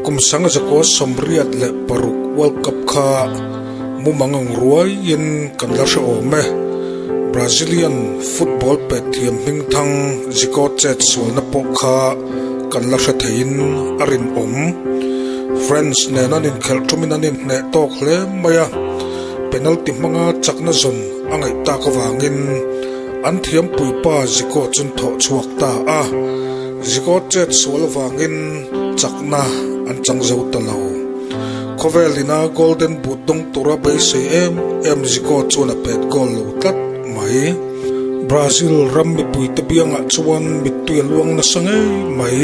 kum sanga jako somriat le paruk World Cup kha mumangang ruai yin kan la sha ome Brazilian football Pathian mingthang ziko chet Sual na po kha kan la sha thein arin friends ne nanin khel tuminanin ne tok le maya penalty manga chakna zon angai ta ka wangin an thiam puipa ziko chun tho chuak ta a ziko chet Sual wangin chakna an changzo talo khovelina golden boot dong tura bai se em ziko chuna pet goal lo tat mai Brazil ram mi pui tabianga chuan mitui luang na sangai mai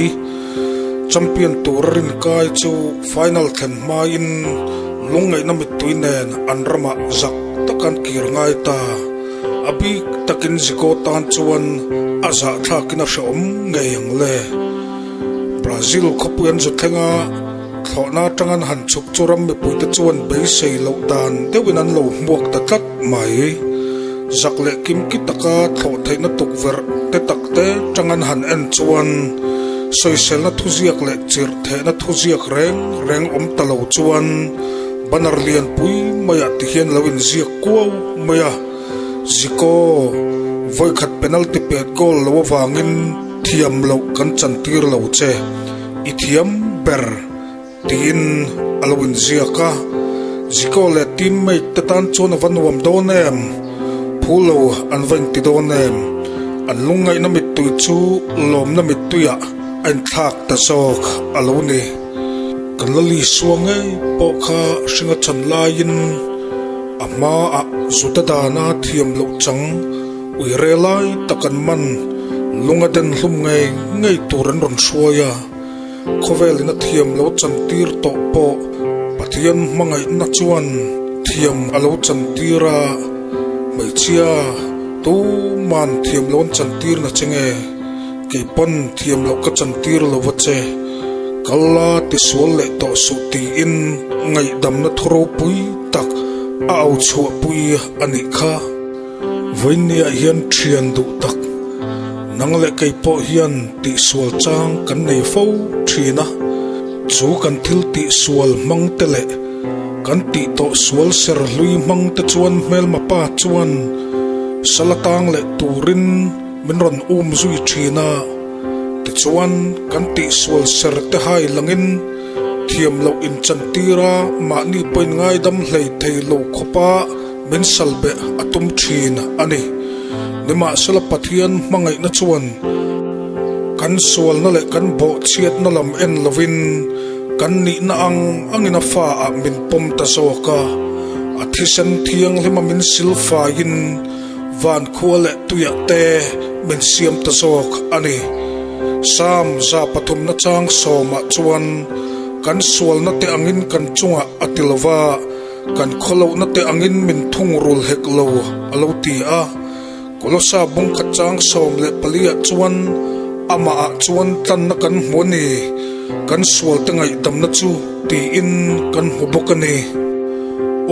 champion turin kai chu final than ma in lungai na mitui nen anrama zak takan kir ngai ta abi takin ziko tan chuan aza thakina shom ngeyang le Brazil khopuan zu thenga thona tangan han chuk churam mi pui ta chuan bei sei lo dan dewin an lo muak ta tat mai zakle kim kitaka tho theina tukver te takte tangan han en chuan soisel na thuziak le chir the na thuziak reng talo chuan banar lian pui maya ti hian lawin ziak kuau maya ziko voi khat penalty pet goal lo wangin thiam lo kan chantir lo che i thiam ber tin alawin ziaka ziko le teammate tan chona vanwam donem phulo anvan ti donem anlungai na mitui chu lom na mituya an thak ta sok alone kan lali suangai pokha singa chanlain ama a zutadana thiam lo chang uirelai takan man lungaden hlumngai ngai turan ron suaya khovelina thiam lo chantir to po Pathian mangai na chuan thiam alo chantira mai chia tu man thiam lo chantir na chenge ke pon thiam lo ka chantir lo wache kala ti Sual le to su ti in ngaidamna thoro pui tak a au chua pui ani kha voinia hian thian du tak nang le kai po hian ti Sual chang kan nei fo thina chu kan thil ti Sual mang te le kan ti to Sual ser lui mang te chuan mel ma pa chuan salatang le turin min ron zui thina ti chuan kan ti Sual ser te hai langin thiam lo in chantira ma ni poin ngaidam hlei thei lo khopa min salbe atum thina ani nima sala Pathian mangai na chuan kan Sual na le kan bo chiat na lam en lovin kan ni na angina fa a min pom ta soka athisan thiang lima min silfa in van khole tuya te min siam ta sok ani sam za pathum na chang soma chuan kan Sual na te angin kan chunga atilwa kan kholo na te angin min thung rul hek lo alo ti a kolosa bung khachang som le palia chuan ama a chuan tan na kan moni kan Sual te ngaidamna chu ti in kan hubokani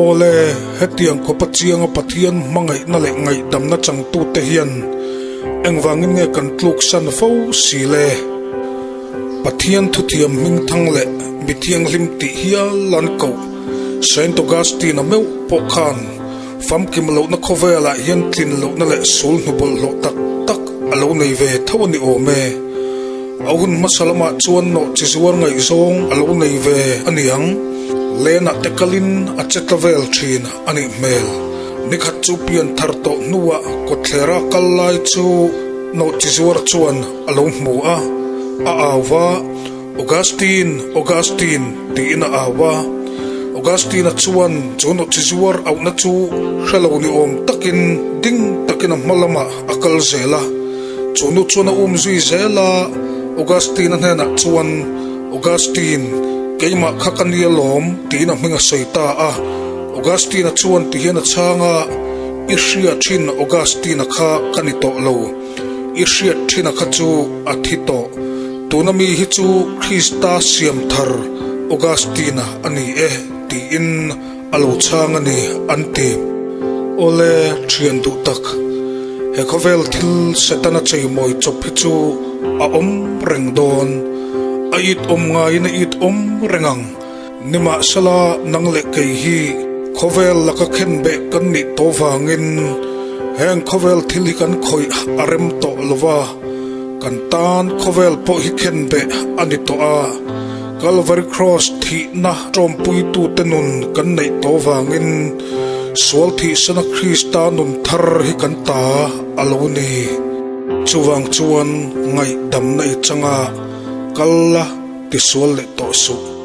ole hetiang ko pachianga Pathian mangai na le ngaidamna changtu te hian engwangin nge kan tluk san fo sile Pathian thuthiam mingthang le mithiang lim ti hial lan ko Saint Augustine meu pokhan fam kim lo na khovela hian tlin lo na le sul nubol lo tak alo nei ve thawani ome ahun masalama chuan no chisuar ngai zong alo nei ve aniang lena tekalin achetlavel thin ani mel nikhat chu pian tharto nuwa kotlera kallai chu no chisuar chuan alo hmu a awa Augustine ti ina awa Augustine chuan chuno chisuar au na chu halo ni takin ding takin malama akal zela chunu chuna zui zela Augustine na chuan Augustine keima khakania lom ti na minga seita a Augustine chuan ti hian changa isia thin Augustine kha kanito lo isia thina kha chu athito tunami hi chu Krista siam thar Augustine ani ti in alo changa ni anti ole thian du tak he khovel thil setana chei moi chop hi chu a reng don ait ngai na it rengang nima sala nang le kei hi khovel laka khen be kan ni to wangin heng khovel thili kan khoi arem to lova kan tan khovel po hi khen be ani to a Calvary Cross thi na trom pui tu tenun kan nei to wangin Sual thi sana Krista nun thar hi kan ta aluni chuwang chuan ngaidamna changa kalla ti Sual le to su